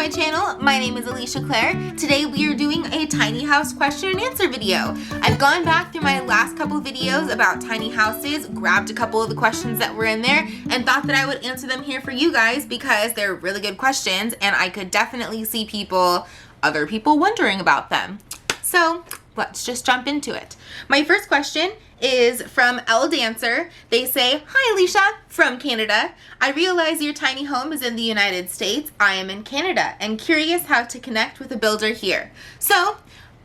my channel. My name is Alicia Claire. Today we are doing a tiny house question and answer video. I've gone back through my last couple videos about tiny houses, grabbed a couple of the questions that were in there, and thought that I would answer them here for you guys because they're really good questions and I could definitely see other people wondering about them. So let's just jump into it. My first question is from L Dancer. They say, "Hi Alicia, from Canada. I realize your tiny home is in the United States. I am in Canada and curious how to connect with a builder here." So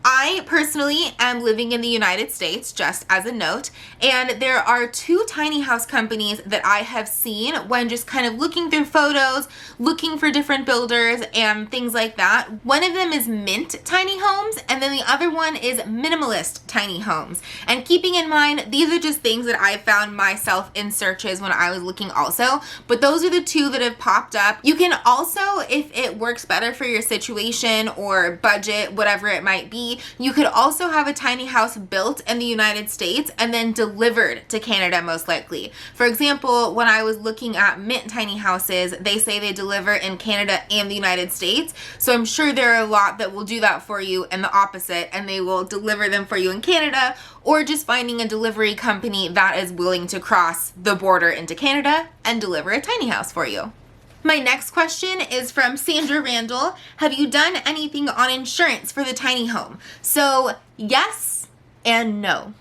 I personally am living in the United States, just as a note, and there are two tiny house companies that I have seen when just kind of looking through photos, looking for different builders and things like that. One of them is Mint Tiny Homes, and then the other one is Minimalist Tiny Homes. And keeping in mind, these are just things that I found myself in searches when I was looking also, but those are the two that have popped up. You can also, if it works better for your situation or budget, whatever it might be, you could also have a tiny house built in the United States and then delivered to Canada most likely. For example, when I was looking at Mint Tiny Houses, they say they deliver in Canada and the United States. So I'm sure there are a lot that will do that for you and the opposite, and they will deliver them for you in Canada, or just finding a delivery company that is willing to cross the border into Canada and deliver a tiny house for you. My next question is from Sandra Randall. Have you done anything on insurance for the tiny home? So yes and no.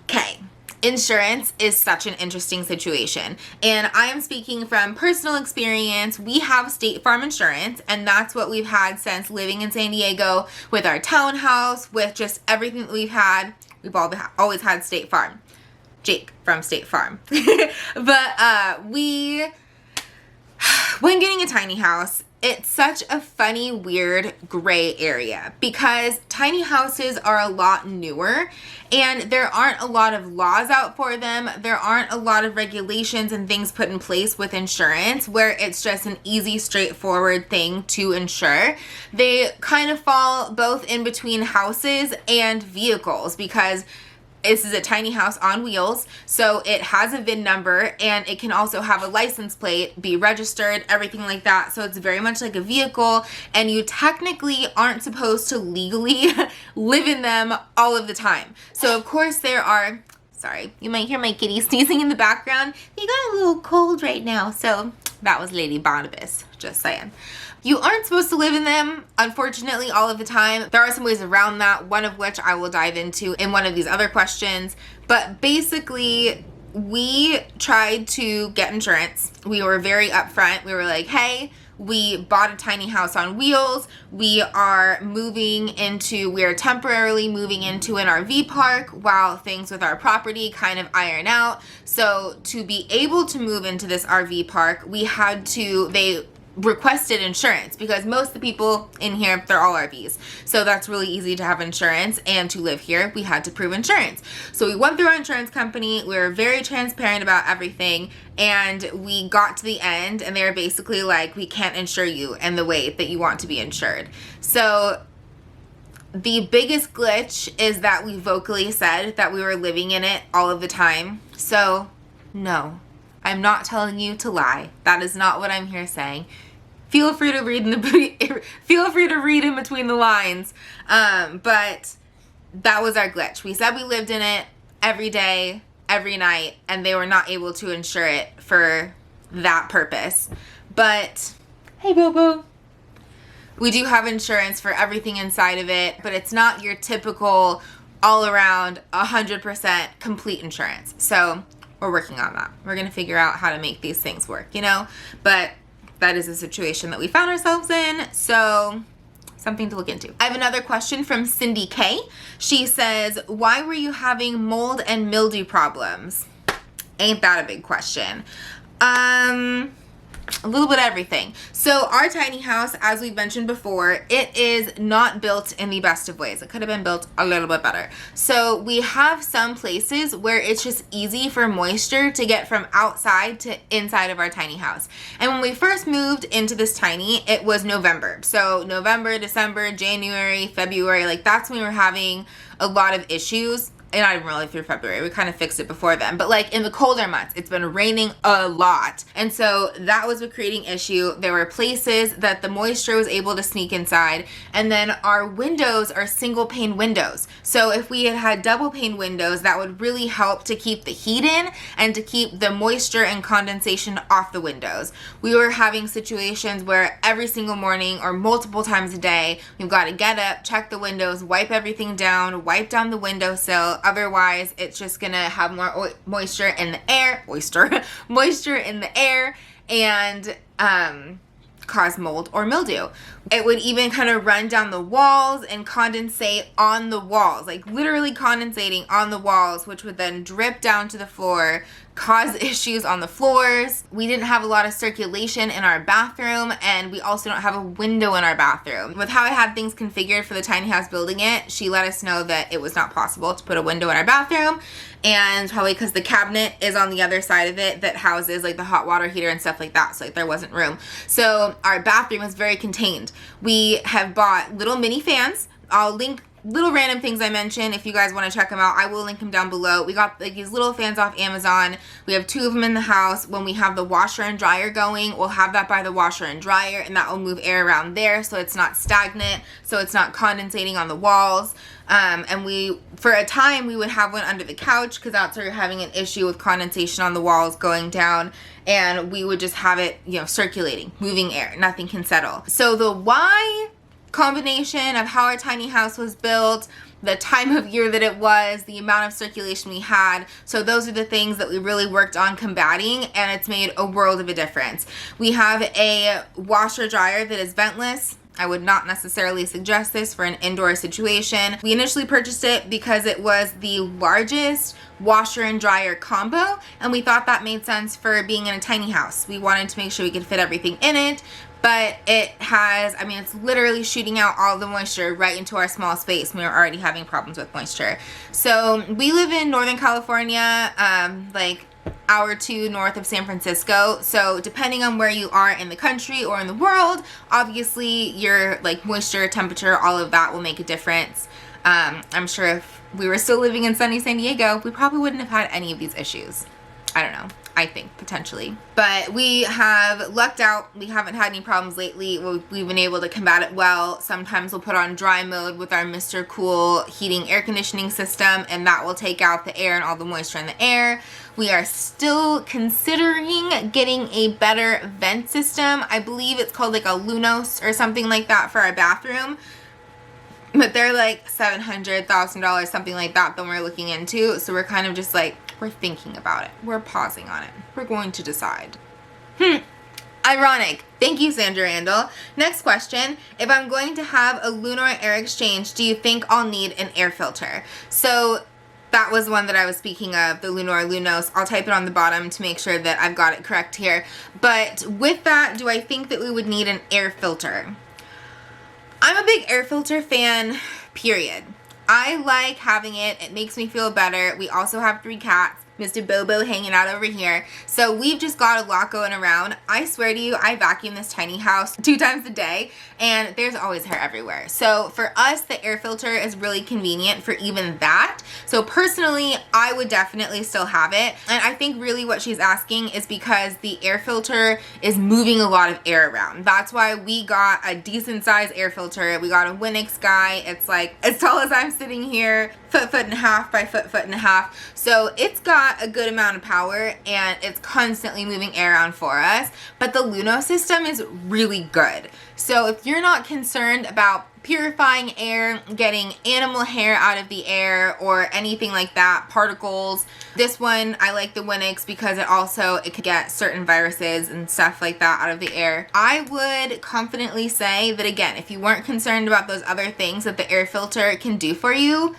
Okay. Insurance is such an interesting situation, and I am speaking from personal experience. We have State Farm insurance, and that's what we've had since living in San Diego with our townhouse, with just everything that we've had. We've always had State Farm. Jake from State Farm. But when getting a tiny house, it's such a funny, weird gray area because tiny houses are a lot newer and there aren't a lot of laws out for them. There aren't a lot of regulations and things put in place with insurance where it's just an easy, straightforward thing to insure. They kind of fall both in between houses and vehicles because this is a tiny house on wheels, so it has a VIN number and it can also have a license plate, be registered, everything like that. So it's very much like a vehicle, and you technically aren't supposed to legally live in them all of the time. So of course there are, sorry, you might hear my kitty sneezing in the background. He got a little cold right now, so that was Lady Barnabas, just saying. You aren't supposed to live in them, unfortunately, all of the time. There are some ways around that, one of which I will dive into in one of these other questions. But basically, we tried to get insurance. We were very upfront. We were like, hey, we bought a tiny house on wheels. We are temporarily moving into an RV park while things with our property kind of iron out. So to be able to move into this RV park, they requested insurance because most of the people in here, they're all RVs. So that's really easy to have insurance, and to live here, we had to prove insurance. So we went through our insurance company. We were very transparent about everything, and we got to the end and they were basically like, we can't insure you in the way that you want to be insured. So the biggest glitch is that we vocally said that we were living in it all of the time. So no, I'm not telling you to lie. That is not what I'm here saying. Feel free to read in between the lines. But that was our glitch. We said we lived in it every day, every night, and they were not able to insure it for that purpose. But hey, Bobo. We do have insurance for everything inside of it, but it's not your typical all around 100% complete insurance. So we're working on that. We're going to figure out how to make these things work, but that is a situation that we found ourselves in. So something to look into. I have another question from Cindy K. She says, why were you having mold and mildew problems? Ain't that a big question? A little bit of everything. So our tiny house, as we've mentioned before, it is not built in the best of ways. It could have been built a little bit better. So we have some places where it's just easy for moisture to get from outside to inside of our tiny house. And when we first moved into this tiny, it was November. So November, December, January, February, like that's when we were having a lot of issues not even really through February. We kind of fixed it before then. But like in the colder months, it's been raining a lot. And so that was a creating issue. There were places that the moisture was able to sneak inside. And then our windows are single pane windows. So if we had had double pane windows, that would really help to keep the heat in and to keep the moisture and condensation off the windows. We were having situations where every single morning or multiple times a day, we've got to get up, check the windows, wipe everything down, wipe down the windowsill. Otherwise, it's just gonna have more moisture in the air, moisture in the air, and cause mold or mildew. It would even kind of run down the walls and condensate on the walls, like literally condensating on the walls, which would then drip down to the floor, cause issues on the floors. We didn't have a lot of circulation in our bathroom, and we also don't have a window in our bathroom. With how I had things configured for the tiny house building it, she let us know that it was not possible to put a window in our bathroom, and probably because the cabinet is on the other side of it that houses like the hot water heater and stuff like that, so like there wasn't room. So our bathroom is very contained. We have bought little mini fans. I'll link little random things I mentioned. If you guys want to check them out, I will link them down below. We got like these little fans off Amazon. We have 2 of them in the house. When we have the washer and dryer going, we'll have that by the washer and dryer, and that will move air around there so it's not stagnant, so it's not condensating on the walls. And we, for a time, we would have one under the couch because that's where you're having an issue with condensation on the walls going down, and we would just have it, you know, circulating, moving air. Nothing can settle. So the why combination of how our tiny house was built, the time of year that it was, the amount of circulation we had. So those are the things that we really worked on combating, and it's made a world of a difference. We have a washer dryer that is ventless. I would not necessarily suggest this for an indoor situation. We initially purchased it because it was the largest washer and dryer combo, and we thought that made sense for being in a tiny house. We wanted to make sure we could fit everything in it. But it has, I mean, it's literally shooting out all the moisture right into our small space. We were already having problems with moisture. So we live in Northern California, like hour or 2 north of San Francisco. So depending on where you are in the country or in the world, obviously your like moisture, temperature, all of that will make a difference. I'm sure if we were still living in sunny San Diego, we probably wouldn't have had any of these issues. I don't know. I think potentially, but we have lucked out. We haven't had any problems lately. We've been able to combat it well. Sometimes we'll put on dry mode with our Mr. Cool heating air conditioning system, and that will take out the air and all the moisture in the air. We are still considering getting a better vent system. I believe it's called like a Lunos or something like that for our bathroom, but they're like $700,000, something like that we're looking into. So we're kind of just like, we're thinking about it. We're pausing on it. We're going to decide. Ironic. Thank you, Sandra Randall. Next question. If I'm going to have a Lunar air exchange, do you think I'll need an air filter? So that was one that I was speaking of, the Lunar Lunos. I'll type it on the bottom to make sure that I've got it correct here. But with that, do I think that we would need an air filter? I'm a big air filter fan, period. I like having it. It makes me feel better. We also have 3 cats. Mr. Bobo hanging out over here. So we've just got a lot going around. I swear to you, I vacuum this tiny house 2 times a day, and there's always hair everywhere. So for us, the air filter is really convenient for even that. So personally, I would definitely still have it. And I think really what she's asking is because the air filter is moving a lot of air around. That's why we got a decent size air filter. We got a Winix guy. It's like as tall as I'm sitting here, foot and a half by foot and a half. So it's got a good amount of power, and it's constantly moving air around for us. But the Luno system is really good. So if you're not concerned about purifying air, getting animal hair out of the air or anything like that, particles, this one, I like the Winix because it could get certain viruses and stuff like that out of the air. I would confidently say that, again, if you weren't concerned about those other things that the air filter can do for you,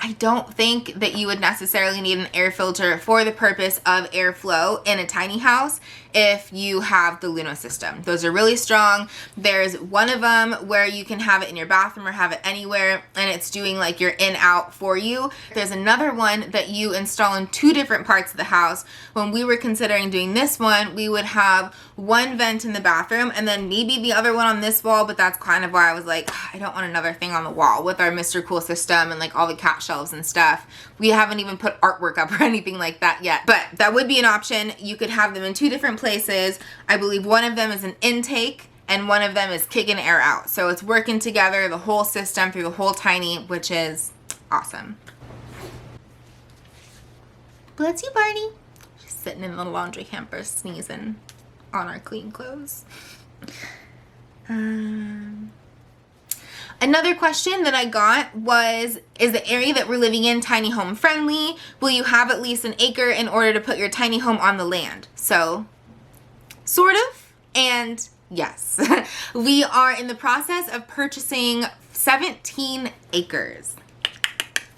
I don't think that you would necessarily need an air filter for the purpose of airflow in a tiny house. if you have the Luno system. Those are really strong. There's one of them where you can have it in your bathroom or have it anywhere, and it's doing like your in out for you. There's another one that you install in 2 different parts of the house. When we were considering doing this one, we would have one vent in the bathroom and then maybe the other one on this wall, but that's kind of why I was like, I don't want another thing on the wall with our Mr. Cool system and like all the cat shelves and stuff. We haven't even put artwork up or anything like that yet, but that would be an option. You could have them in 2 different places. I believe one of them is an intake and one of them is kicking air out. So it's working together, the whole system through the whole tiny, which is awesome. Bless you, Barney. She's sitting in the laundry hamper sneezing on our clean clothes. Another question that I got was, is the area that we're living in tiny home friendly? Will you have at least an acre in order to put your tiny home on the land? So, sort of, and yes. We are in the process of purchasing 17 acres.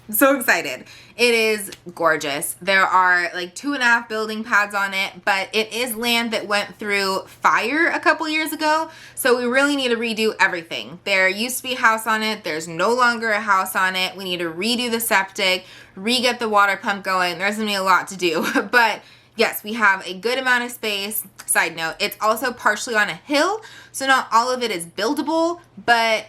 I'm so excited. It is gorgeous. There are like 2.5 building pads on it, but it is land that went through fire a couple years ago, so we really need to redo everything. There used to be a house on it. There's no longer a house on it. We need to redo the septic, re-get the water pump going. There's gonna be a lot to do, but yes, we have a good amount of space. Side note, it's also partially on a hill, so not all of it is buildable, but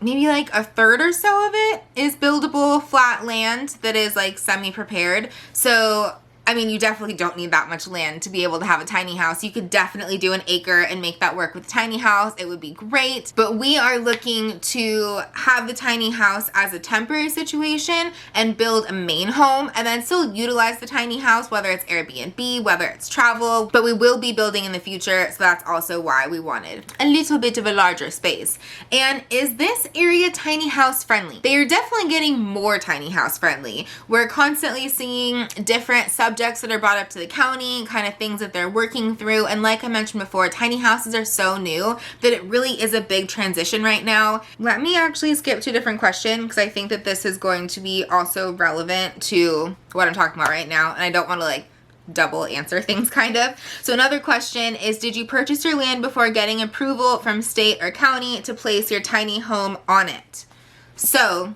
maybe like a third or so of it is buildable flat land that is like semi-prepared. So, I mean, you definitely don't need that much land to be able to have a tiny house. You could definitely do an acre and make that work with a tiny house. It would be great. But we are looking to have the tiny house as a temporary situation and build a main home and then still utilize the tiny house, whether it's Airbnb, whether it's travel. But we will be building in the future, so that's also why we wanted a little bit of a larger space. And is this area tiny house friendly? They are definitely getting more tiny house friendly. We're constantly seeing different subjects that are brought up to the county, kind of things that they're working through. And like I mentioned before, tiny houses are so new that it really is a big transition right now. Let me actually skip to a different question because I think that this is going to be also relevant to what I'm talking about right now. And I don't want to like double answer things kind of. So another question is, did you purchase your land before getting approval from state or county to place your tiny home on it? So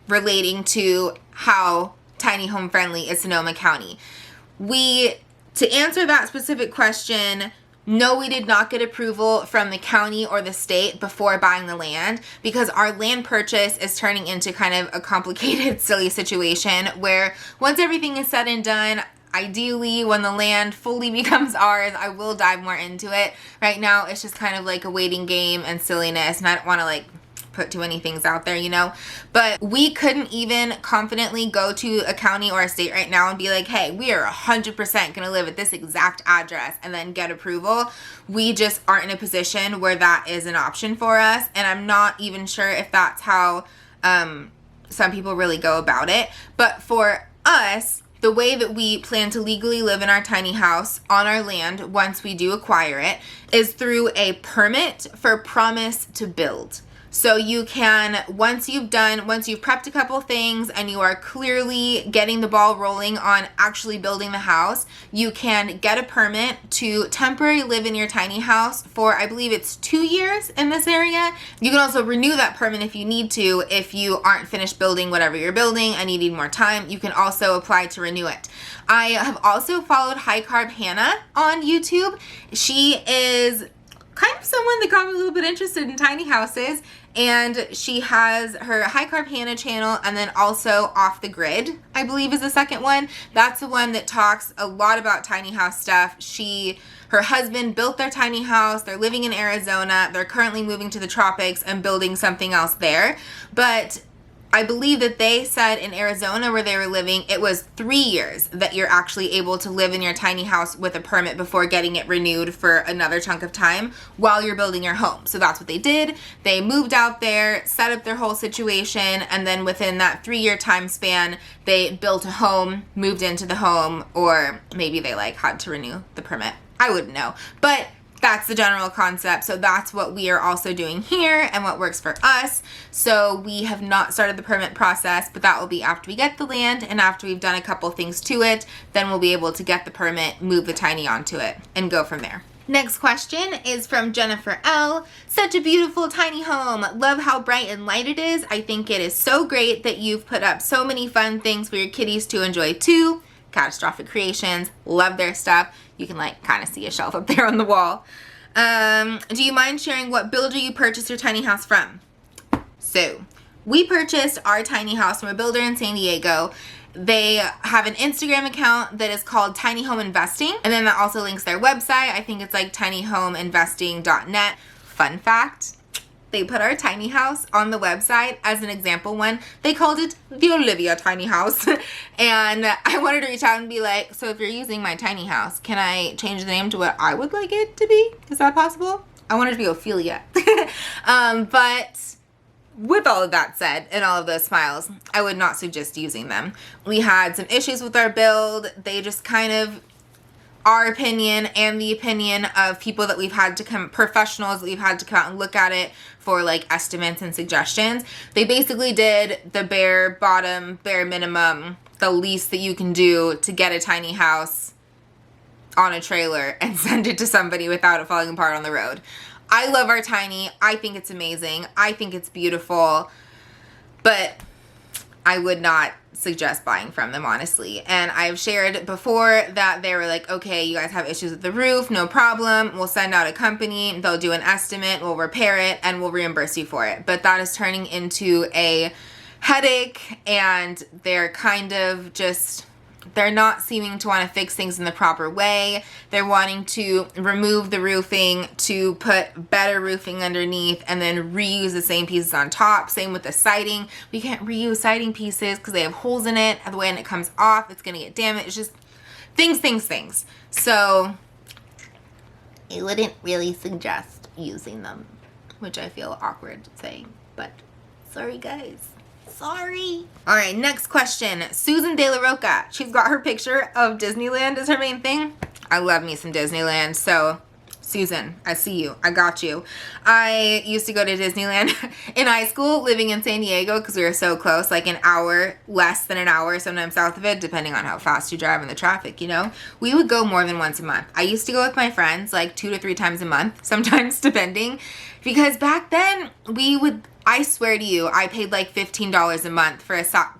relating to how tiny home friendly is Sonoma County. To answer that specific question, no, we did not get approval from the county or the state before buying the land because our land purchase is turning into kind of a complicated, silly situation where once everything is said and done, ideally when the land fully becomes ours, I will dive more into it. Right now, it's just kind of like a waiting game and silliness, and I don't want to like put too many things out there, you know, but we couldn't even confidently go to a county or a state right now and be like, hey, we are 100% gonna live at this exact address and then get approval. We just aren't in a position where that is an option for us, and I'm not even sure if that's how some people really go about it. But for us, the way that we plan to legally live in our tiny house on our land once we do acquire it is through a permit for promise to build. So you can, once you've prepped a couple things and you are clearly getting the ball rolling on actually building the house, you can get a permit to temporarily live in your tiny house for, I believe it's 2 years in this area. You can also renew that permit if you need to. If you aren't finished building whatever you're building and you need more time, you can also apply to renew it. I have also followed High Carb Hannah on YouTube. She is kind of someone that got me a little bit interested in tiny houses, and she has her High Carb Hannah channel and then also Off the Grid, I believe is the second one. That's the one that talks a lot about tiny house stuff. Her husband built their tiny house. They're living in Arizona. They're currently moving to the tropics and building something else there. But I believe that they said in Arizona where they were living, it was 3 years that you're actually able to live in your tiny house with a permit before getting it renewed for another chunk of time while you're building your home. So that's what they did. They moved out there, set up their whole situation, and then within that 3-year time span, they built a home, moved into the home, or maybe they like had to renew the permit. I wouldn't know. But that's the general concept. So that's what we are also doing here and what works for us. So we have not started the permit process, but that will be after we get the land and after we've done a couple things to it, then we'll be able to get the permit, move the tiny onto it, and go from there. Next question is from Jennifer L. Such a beautiful tiny home. Love how bright and light it is. I think it is so great that you've put up so many fun things for your kitties to enjoy too. Catastrophic Creations. Love their stuff. You can like kind of see a shelf up there on the wall. Do you mind sharing what builder you purchased your tiny house from? So we purchased our tiny house from a builder in San Diego. They have an Instagram account that is called Tiny Home Investing, and then that also links their website. I think it's like tinyhomeinvesting.net. Fun fact, they put our tiny house on the website as an example one. They called it the Olivia tiny house. And I wanted to reach out and be like, so if you're using my tiny house, can I change the name to what I would like it to be? Is that possible? I wanted to be Ophelia. But with all of that said and all of those smiles, I would not suggest using them. We had some issues with our build. They just kind of, our opinion and the opinion of people that we've had to come, professionals that we've had to come out and look at it for like estimates and suggestions. They basically did the bare bottom, bare minimum, the least that you can do to get a tiny house on a trailer and send it to somebody without it falling apart on the road. I love our tiny. I think it's amazing. I think it's beautiful, but I would not suggest buying from them, honestly. And I've shared before that they were like, okay, you guys have issues with the roof, no problem. We'll send out a company. They'll do an estimate. We'll repair it and we'll reimburse you for it. But that is turning into a headache, and they're kind of just, they're not seeming to want to fix things in the proper way. They're wanting to remove the roofing to put better roofing underneath and then reuse the same pieces on top. Same with the siding. We can't reuse siding pieces because they have holes in it. And when it comes off, it's going to get damaged. It's just things. So I wouldn't really suggest using them, which I feel awkward saying, but sorry guys. Sorry. All right, next question. Susan De La Roca. She's got her picture of Disneyland as her main thing. I love me some Disneyland. So, Susan, I see you. I got you. I used to go to Disneyland in high school, living in San Diego, because we were so close, like an hour, less than an hour, sometimes south of it, depending on how fast you drive in the traffic, you know? We would go more than once a month. I used to go with my friends like 2 to 3 times a month, sometimes depending, because back then we would, I swear to you, I paid like $15 a month for a Southern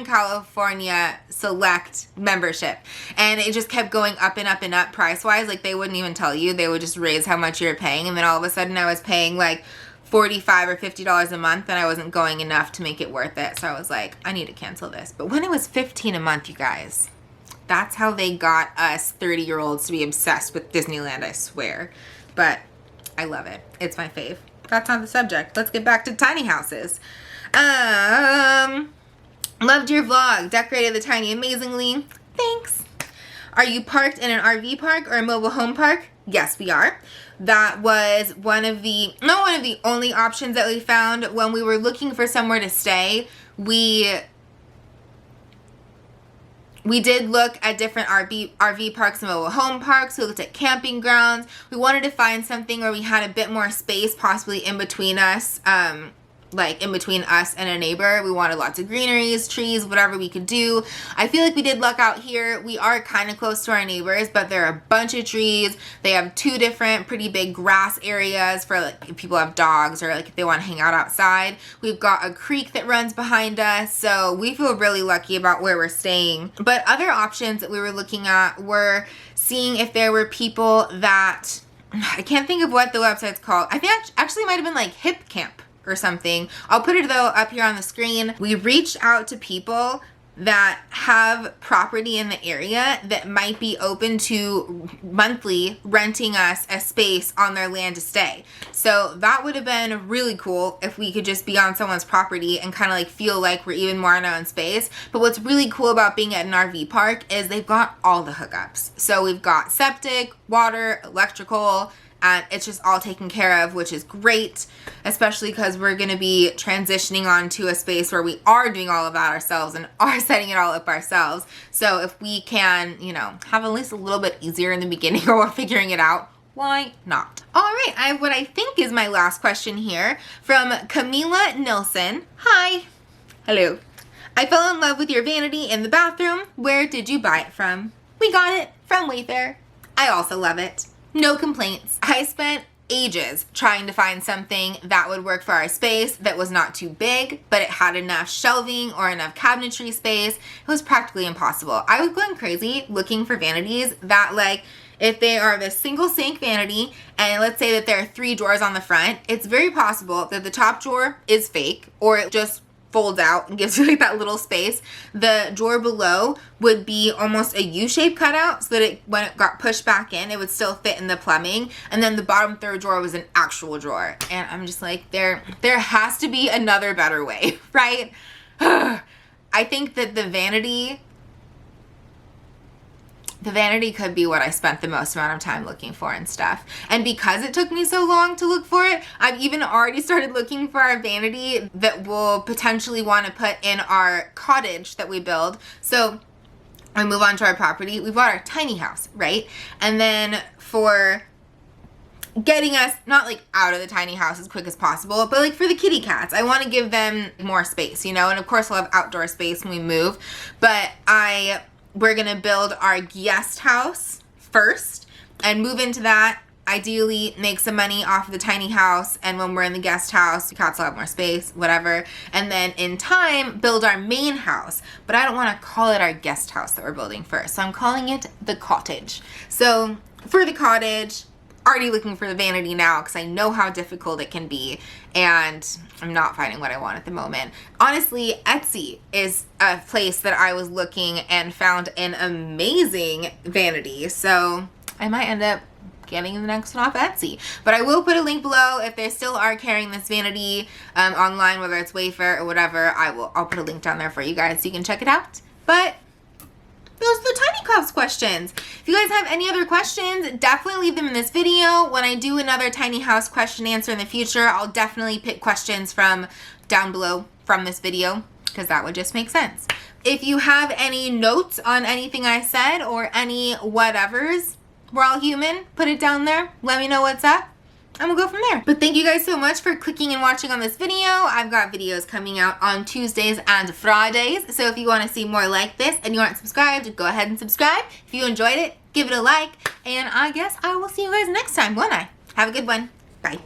California Select membership. And it just kept going up and up and up price-wise. Like they wouldn't even tell you. They would just raise how much you were paying. And then all of a sudden I was paying like $45 or $50 a month and I wasn't going enough to make it worth it. So I was like, I need to cancel this. But when it was $15 a month, you guys, that's how they got us 30-year-olds to be obsessed with Disneyland, I swear. But I love it. It's my fave. That's not the subject. Let's get back to tiny houses. Loved your vlog. Decorated the tiny amazingly. Thanks. Are you parked in an RV park or a mobile home park? Yes, we are. That was not one of the only options that we found when we were looking for somewhere to stay. We did look at different RV parks and mobile home parks. We looked at camping grounds. We wanted to find something where we had a bit more space, possibly in between us, like in between us and a neighbor. We wanted lots of greeneries, trees, whatever we could do. I feel like we did luck out here. We are kind of close to our neighbors, but there are a bunch of trees. They have 2 different pretty big grass areas for like if people have dogs or like if they want to hang out outside. We've got a creek that runs behind us, so we feel really lucky about where we're staying. But other options that we were looking at were seeing if there were people that, I can't think of what the website's called. I think actually might have been like Hip Camp or something. I'll put it though up here on the screen. We reached out to people that have property in the area that might be open to monthly renting us a space on their land to stay. So that would have been really cool if we could just be on someone's property and kind of like feel like we're even more in our own space. But what's really cool about being at an RV park is they've got all the hookups. So we've got septic, water, electrical, and it's just all taken care of, which is great, especially because we're going to be transitioning on to a space where we are doing all of that ourselves and are setting it all up ourselves. So if we can, you know, have at least a little bit easier in the beginning or we're figuring it out, why not? All right, I have what I think is my last question here from Camila Nilsson. Hi. Hello. I fell in love with your vanity in the bathroom. Where did you buy it from? We got it from Wayfair. I also love it. No complaints. I spent ages trying to find something that would work for our space that was not too big, but it had enough shelving or enough cabinetry space. It was practically impossible. I was going crazy looking for vanities that, like, if they are the single sink vanity and let's say that there are 3 drawers on the front, it's very possible that the top drawer is fake or it just folds out and gives you like that little space. The drawer below would be almost a U-shaped cutout so that it, when it got pushed back in, it would still fit in the plumbing. And then the bottom 3rd drawer was an actual drawer. And I'm just like, there has to be another better way, right? I think that the vanity could be what I spent the most amount of time looking for and stuff. And because it took me so long to look for it, I've even already started looking for our vanity that we'll potentially want to put in our cottage that we build. So we move on to our property. We bought our tiny house, right? And then for getting us not like out of the tiny house as quick as possible, but like for the kitty cats, I want to give them more space, you know? And of course we'll have outdoor space when we move, but we're gonna build our guest house first and move into that, ideally make some money off of the tiny house, and when we're in the guest house, the cats will have more space, whatever, and then in time build our main house. But I don't want to call it our guest house that we're building first, so I'm calling it the cottage. So for the cottage, already looking for the vanity now because I know how difficult it can be and I'm not finding what I want at the moment. Honestly, Etsy is a place that I was looking and found an amazing vanity, so I might end up getting the next one off Etsy. But I will put a link below if they still are carrying this vanity online, whether it's Wayfair or whatever. I'll put a link down there for you guys so you can check it out. But those are the tiny crafts questions. If you guys have any other questions, definitely leave them in this video. When I do another tiny house question answer in the future, I'll definitely pick questions from down below from this video because that would just make sense. If you have any notes on anything I said or any whatevers, we're all human, put it down there. Let me know what's up. And we'll go from there. But thank you guys so much for clicking and watching on this video. I've got videos coming out on Tuesdays and Fridays. So if you want to see more like this and you aren't subscribed, go ahead and subscribe. If you enjoyed it, give it a like. And I guess I will see you guys next time, won't I? Have a good one. Bye.